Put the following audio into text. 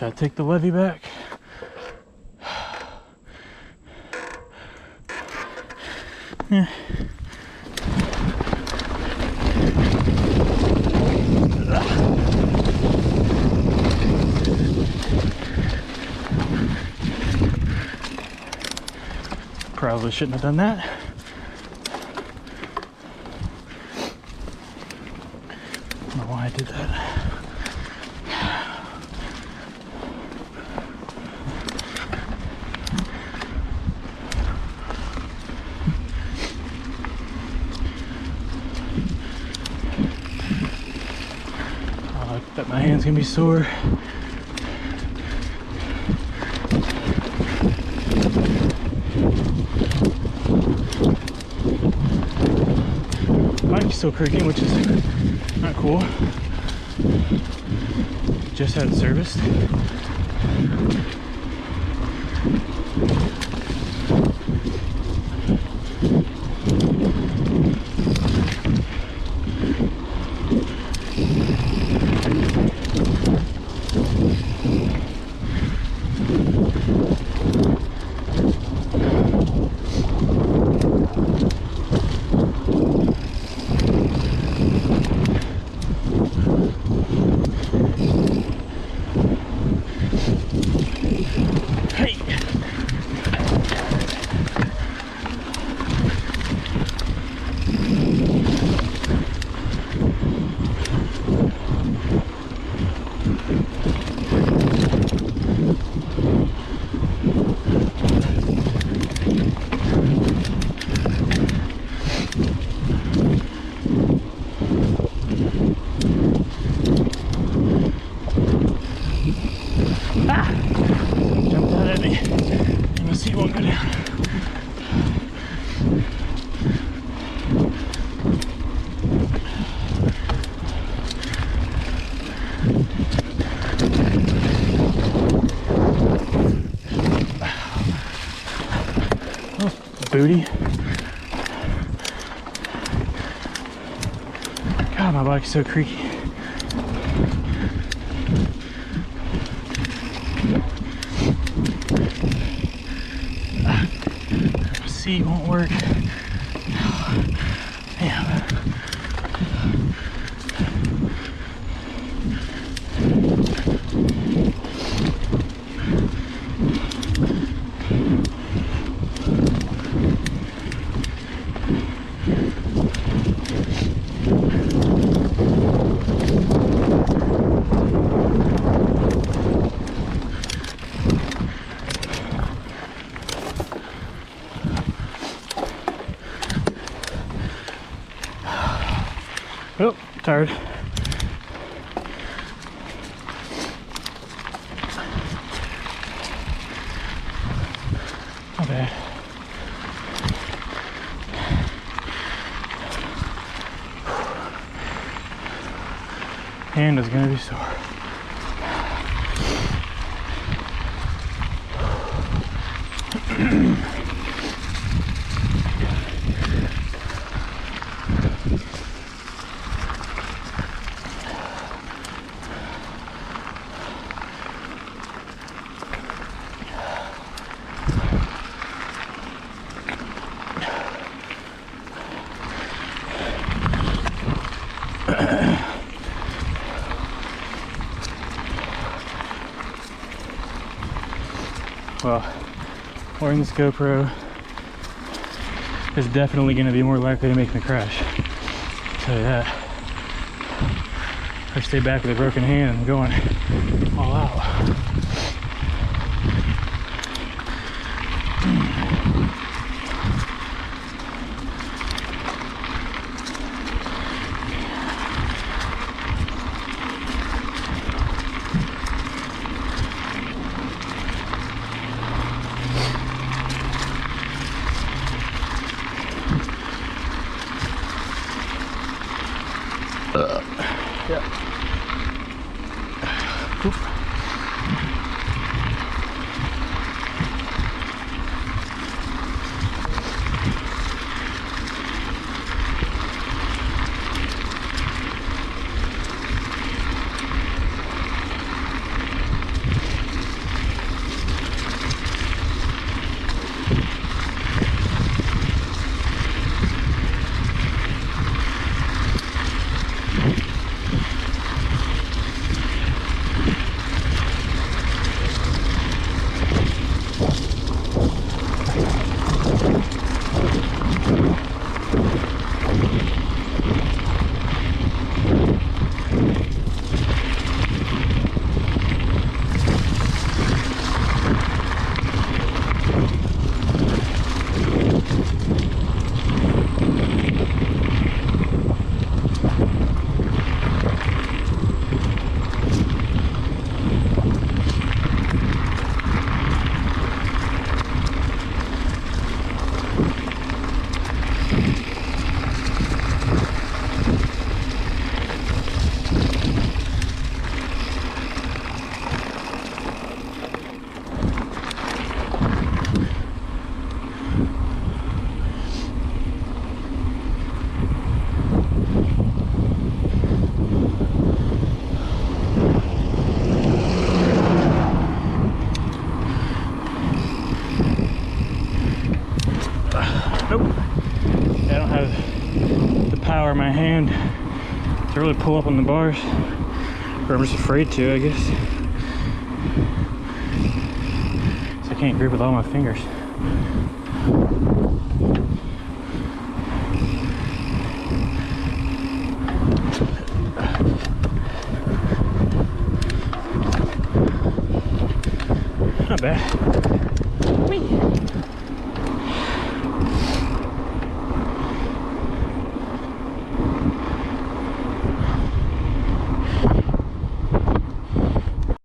Should I take the levee back? Yeah. Probably shouldn't have done that. I don't know why I did that. I bet my hand's gonna be sore. Bike's still creaking, which is not cool. Just had it serviced. Jumped out at me. And the seat won't go down. Oh, booty. God, my bike's so creaky. Seat won't work. Damn. Oh, tired. Not bad. Hand is gonna be sore. Well, wearing this GoPro is definitely going to be more likely to make me crash. I'll tell you that. I stay back with a broken hand and going all out. Yeah. Oop. to really pull up on the bars, or I'm just afraid to, I guess. So I can't grip with all my fingers. Not bad. Whee.